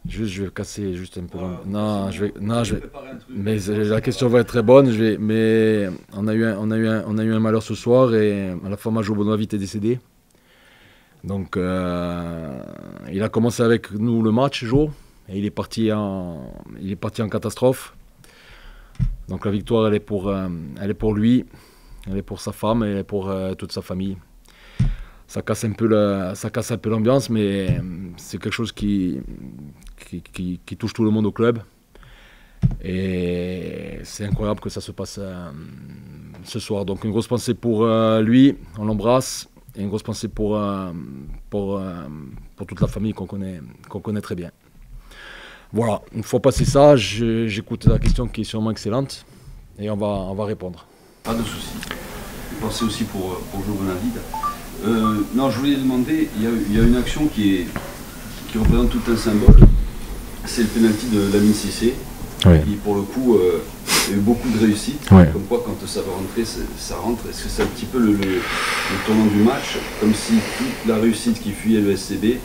Juste, je vais casser juste un peu. Non, mais la question va être très bonne. Mais on a eu un malheur ce soir et la femme à Joe Bonavite est décédée. Donc, il a commencé avec nous le match, Joe, et il est parti en catastrophe. Donc la victoire, elle est pour lui, elle est pour sa femme et elle est pour toute sa famille. Ça casse un peu l'ambiance, mais c'est quelque chose qui touche tout le monde au club. Et c'est incroyable que ça se passe ce soir. Donc une grosse pensée pour lui, on l'embrasse. Et une grosse pensée pour toute la famille qu'on connaît très bien. Voilà, une fois passé ça, j'écoute la question qui est sûrement excellente et on va répondre. Pas de souci. Une pensée aussi pour Joe Bonavide. Non, je voulais demander, il y a une action qui représente tout un symbole. C'est le penalty de Lamine Cissé. Oui. Qui, pour le coup, il y a eu beaucoup de réussite. Oui. Comme quoi, quand ça va rentrer, ça rentre. Est-ce que c'est un petit peu le tournant du match? Comme si toute la réussite qui fuyait le SCB,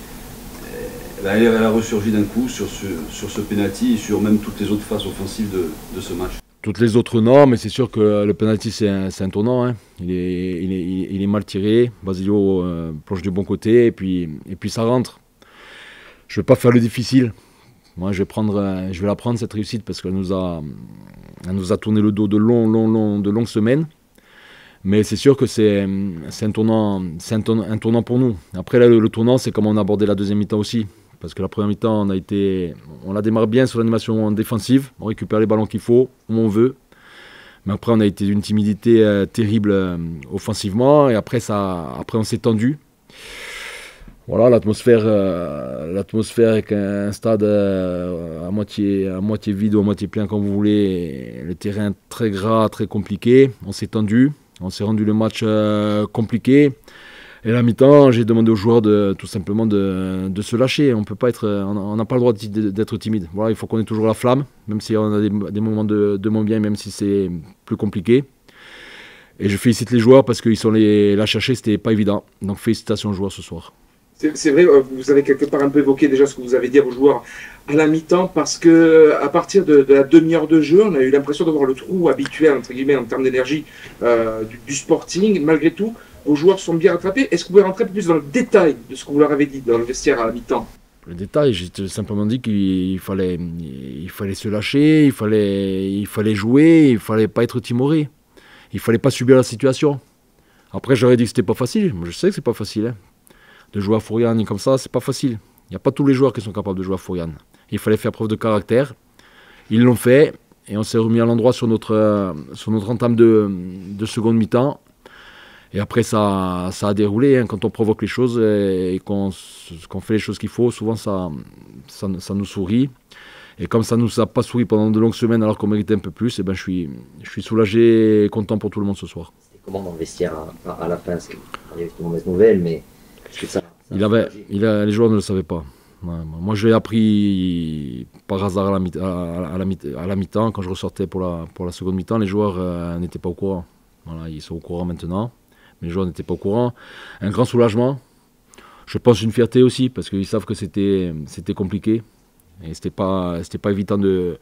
elle a ressurgi d'un coup sur ce penalty et sur même toutes les autres phases offensives de ce match. Toutes les autres non, mais c'est sûr que le penalty c'est un tournant. Hein. Il est mal tiré. Basilio plonge du bon côté et puis ça rentre. Je ne vais pas faire le difficile. Moi, je vais la prendre cette réussite parce qu'elle nous a tourné le dos de longues semaines. Mais c'est sûr que c'est un tournant pour nous. Après, là, le tournant, c'est comment on a abordé la deuxième mi-temps aussi. Parce que la première mi-temps, on la démarre bien sur l'animation défensive. On récupère les ballons qu'il faut, où on veut. Mais après, on a été d'une timidité terrible offensivement. Et après, on s'est tendu. Voilà, l'atmosphère avec un stade à moitié vide ou à moitié plein, comme vous voulez. Le terrain très gras, très compliqué. On s'est tendu. On s'est rendu le match compliqué. Et à la mi-temps, j'ai demandé aux joueurs tout simplement de se lâcher. On n'a pas le droit d'être timide. Voilà, il faut qu'on ait toujours la flamme, même si on a des moments de moins bien, même si c'est plus compliqué. Et je félicite les joueurs parce qu'ils sont allés la chercher, c'était pas évident. Donc félicitations aux joueurs ce soir. C'est vrai, vous avez quelque part un peu évoqué déjà ce que vous avez dit à vos joueurs à la mi-temps, parce que à partir de la demi-heure de jeu, on a eu l'impression de voir le trou habituel, entre guillemets, en termes d'énergie du Sporting. Malgré tout, vos joueurs sont bien rattrapés. Est-ce que vous pouvez rentrer un peu plus dans le détail de ce que vous leur avez dit dans le vestiaire à la mi-temps? Le détail, j'ai simplement dit qu'il fallait se lâcher, il fallait jouer, il fallait pas être timoré. Il fallait pas subir la situation. Après, j'aurais dit que c'était pas facile. Moi, je sais que c'est pas facile. Hein. De jouer à Fouriane comme ça, c'est pas facile. Il n'y a pas tous les joueurs qui sont capables de jouer à Fouriane. Il fallait faire preuve de caractère. Ils l'ont fait et on s'est remis à l'endroit sur notre entame de seconde mi-temps. Et après, ça a déroulé. Hein. Quand on provoque les choses et qu'on fait les choses qu'il faut, souvent ça nous sourit. Et comme ça ne nous a pas souri pendant de longues semaines alors qu'on méritait un peu plus, et ben je suis soulagé et content pour tout le monde ce soir. C'était comment dans le vestiaire à la fin? Il y avait une mauvaise nouvelle, mais est-ce que ça les joueurs ne le savaient pas. Ouais, moi, je l'ai appris par hasard à la mi-temps. Quand je ressortais pour la seconde mi-temps, les joueurs n'étaient pas au courant. Voilà, ils sont au courant maintenant, mais les joueurs n'étaient pas au courant. Un grand soulagement. Je pense une fierté aussi, parce qu'ils savent que c'était compliqué. Et c'était pas évident de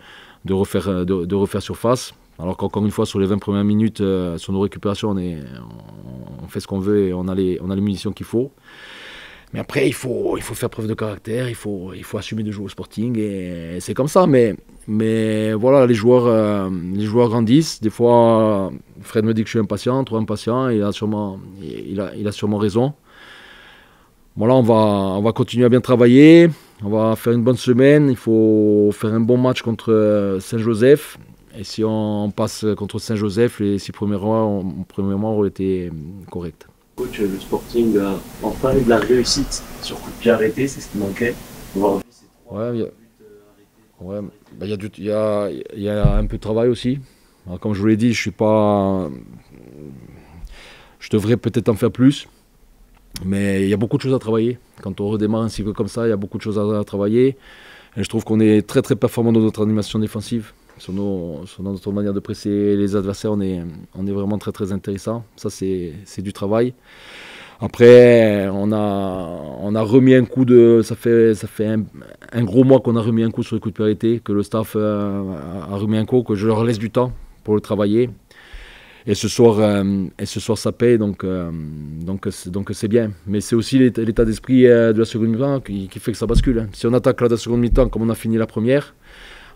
refaire surface. Alors qu'encore une fois, sur les 20 premières minutes, sur nos récupérations, on fait ce qu'on veut et on a les munitions qu'il faut. Mais après, il faut faire preuve de caractère, il faut assumer de jouer au Sporting et c'est comme ça. Mais voilà, les joueurs grandissent. Des fois, Fred me dit que je suis impatient, trop impatient. Il a sûrement raison. Voilà, on va continuer à bien travailler. On va faire une bonne semaine. Il faut faire un bon match contre Saint-Joseph. Et si on passe contre Saint-Joseph, les 6 premiers mois auraient été corrects. Coach, le Sporting a enfin eu de la réussite sur coup de pied arrêté, c'est ce qui manquait. Aujourd'hui, c'est 3 buts arrêtés. Il y a un peu de travail aussi. Alors, comme je vous l'ai dit, je devrais peut-être en faire plus. Mais il y a beaucoup de choses à travailler. Quand on redémarre un cycle comme ça, il y a beaucoup de choses à travailler. Et je trouve qu'on est très très performant dans notre animation défensive. Sur notre manière de presser les adversaires, on est vraiment très très intéressant. Ça, c'est du travail. Après, on a remis un coup de... Ça fait un gros mois qu'on a remis un coup sur les coups de pied arrêtés, que le staff a remis un coup, que je leur laisse du temps pour le travailler. Et ce soir, ça paye, donc c'est bien. Mais c'est aussi l'état d'esprit de la seconde mi-temps qui fait que ça bascule. Hein. Si on attaque la seconde mi-temps comme on a fini la première,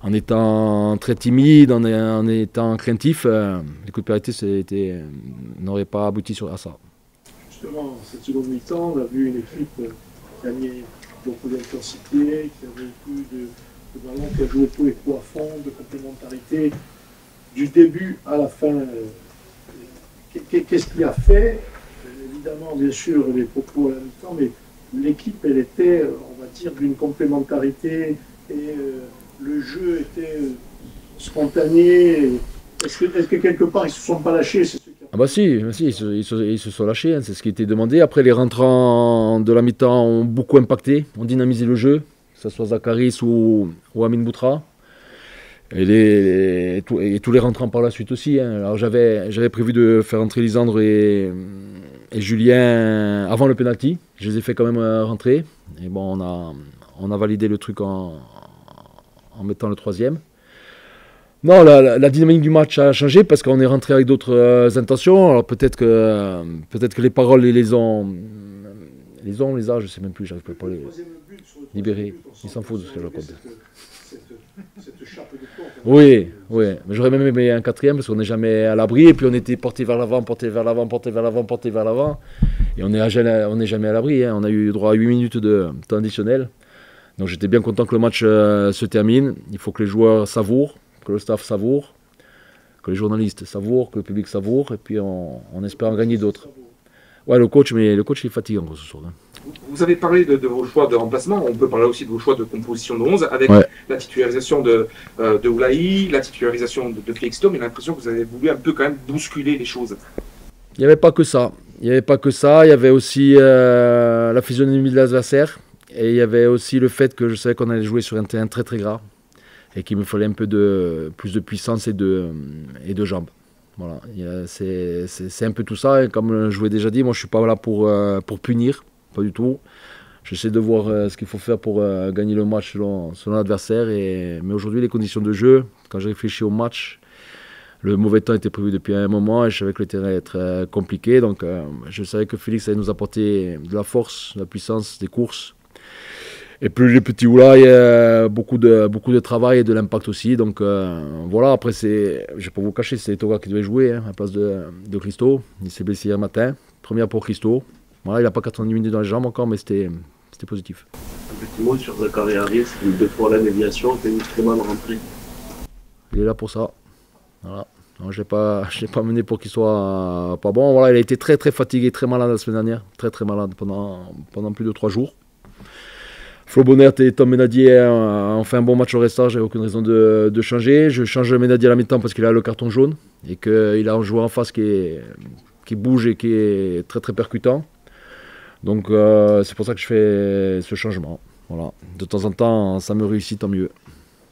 en étant très timide, en étant craintif, les coups de pied arrêtés n'auraient pas abouti à ça. Justement, cette seconde mi-temps, on a vu une équipe qui a mis beaucoup d'intensité, qui a beaucoup de ballons, qui a joué tous les coups à fond, de complémentarité, du début à la fin. Qu'est-ce qui a fait? Évidemment, bien sûr, les propos à la mi-temps, mais l'équipe, elle était, on va dire, d'une complémentarité et le jeu était spontané. Est-ce que quelque part, ils ne se sont pas lâchés? Ah bah si, ils se sont lâchés, hein, c'est ce qui était demandé. Après, les rentrants de la mi-temps ont beaucoup impacté, ont dynamisé le jeu, que ce soit Zakaris ou Amin Boutra. Et tous les rentrants par la suite aussi. Hein. Alors j'avais prévu de faire entrer Lisandre et Julien avant le penalty. Je les ai fait quand même rentrer. Et bon, on a validé le truc en mettant le troisième. Non, la dynamique du match a changé parce qu'on est rentré avec d'autres intentions. Alors peut-être que les paroles les a, je sais même plus, j'arrive pas à les libérer. Ils s'en foutent de ce que je raconte. Oui, mais j'aurais même aimé un quatrième parce qu'on n'est jamais à l'abri et puis on était porté vers l'avant. Et on n'est jamais à l'abri. Hein. On a eu droit à 8 minutes de temps additionnel. Donc j'étais bien content que le match se termine. Il faut que les joueurs savourent, que le staff savoure, que les journalistes savourent, que le public savoure et puis on espère en gagner d'autres. Ouais, le coach il est fatiguant ce soir. Hein. Vous avez parlé de vos choix de remplacement, on peut parler aussi de vos choix de composition de 11 avec la titularisation de Oulahi, la titularisation de Félix Thom, mais l'impression que vous avez voulu un peu quand même bousculer les choses. Il n'y avait pas que ça. Il y avait aussi la physionomie de l'adversaire et il y avait aussi le fait que je savais qu'on allait jouer sur un terrain très très gras et qu'il me fallait un peu plus de puissance et de jambes. Voilà, c'est un peu tout ça et comme je vous l'ai déjà dit, moi je ne suis pas là pour punir. Pas du tout. J'essaie de voir ce qu'il faut faire pour gagner le match selon l'adversaire. Mais aujourd'hui, les conditions de jeu, quand j'ai réfléchi au match, le mauvais temps était prévu depuis un moment et je savais que le terrain allait être compliqué. Donc je savais que Félix allait nous apporter de la force, de la puissance, des courses. Et puis les petits Oula, il y a beaucoup de travail et de l'impact aussi. Donc voilà, après, je ne vais pas vous cacher, c'est Toga qui devait jouer à la place de Christo. Il s'est blessé hier matin. Première pour Christo. Voilà, il n'a pas 90 minutes dans les jambes encore, mais c'était positif. Un petit mot sur Zachary Harris, qui 2 fois la médiation, qui a une très bonne rentrée. Il est là pour ça. Voilà. Je l'ai pas mené pour qu'il soit pas bon. Voilà, il a été très très fatigué, très malade la semaine dernière. Très très malade pendant plus de 3 jours. Flo Bonnert et Tom Ménadier ont fait un bon match au restant, j'avais aucune raison de changer. Je change Ménadier à la mi-temps parce qu'il a le carton jaune et qu'il a un joueur en face qui bouge et qui est très très percutant. Donc c'est pour ça que je fais ce changement. Voilà. De temps en temps, ça me réussit, tant mieux.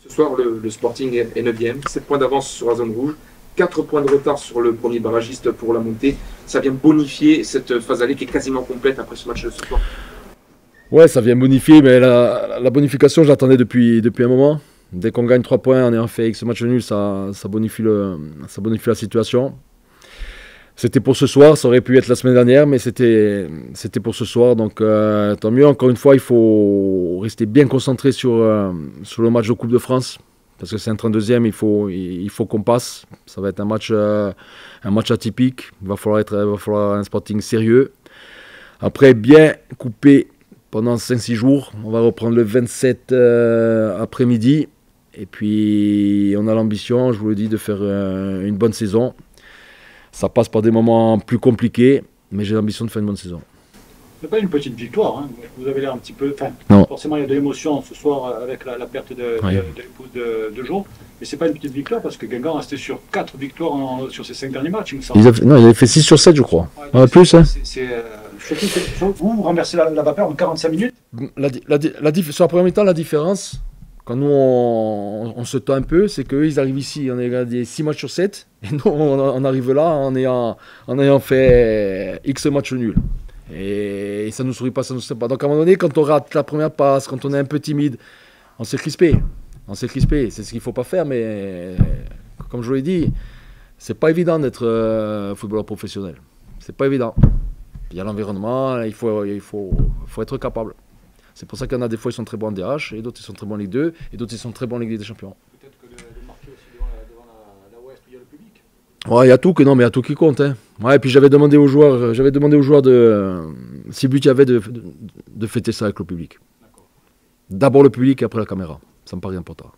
Ce soir, le Sporting est 9e, 7 points d'avance sur la zone rouge, 4 points de retard sur le premier barragiste pour la montée. Ça vient bonifier cette phase allée qui est quasiment complète après ce match de ce soir. Ouais, ça vient bonifier, mais la bonification, je l'attendais depuis un moment. Dès qu'on gagne 3 points en ayant fait X match nul, ça bonifie la situation. C'était pour ce soir, ça aurait pu être la semaine dernière, mais c'était pour ce soir, donc tant mieux. Encore une fois, il faut rester bien concentré sur le match de Coupe de France, parce que c'est un 32e, il faut qu'on passe. Ça va être un match atypique, il va falloir un Sporting sérieux. Après, bien coupé pendant 5-6 jours, on va reprendre le 27 après-midi, et puis on a l'ambition, je vous le dis, de faire une bonne saison. Ça passe par des moments plus compliqués, mais j'ai l'ambition de faire une bonne saison. Ce n'est pas une petite victoire, hein. Vous avez l'air un petit peu... Forcément, il y a de l'émotion ce soir avec la perte de l'épouse de Jo, mais ce n'est pas une petite victoire parce que Guingamp restait sur 4 victoires sur ces 5 derniers matchs, il me semble. Il avait fait 6 sur 7, je crois. Plus, hein. Surtout, vous renversez la vapeur en 45 minutes. Sur la première mi-temps, la différence, quand nous on se tend un peu, c'est qu'eux ils arrivent ici, on a gagné 6 matchs sur 7, et nous on arrive là en ayant fait X matchs nuls. Et ça ne nous sourit pas, ça ne nous sourit pas. Donc à un moment donné, quand on rate la première passe, quand on est un peu timide, on s'est crispé. On s'est crispé. C'est ce qu'il ne faut pas faire, mais comme je vous l'ai dit, c'est pas évident d'être footballeur professionnel. C'est pas évident. Il y a l'environnement, il faut être capable. C'est pour ça qu'il y en a des fois qui sont très bons en DH, et d'autres qui sont très bons en Ligue 2, et d'autres qui sont très bons en Ligue des Champions. Peut-être que de marquer aussi devant la Ouest, il y a le public. Ouais, il y a tout mais il y a tout qui compte. Hein. Ouais, et puis j'avais demandé aux joueurs si but il y avait de fêter ça avec le public. D'abord le public, après la caméra. Ça me paraît important.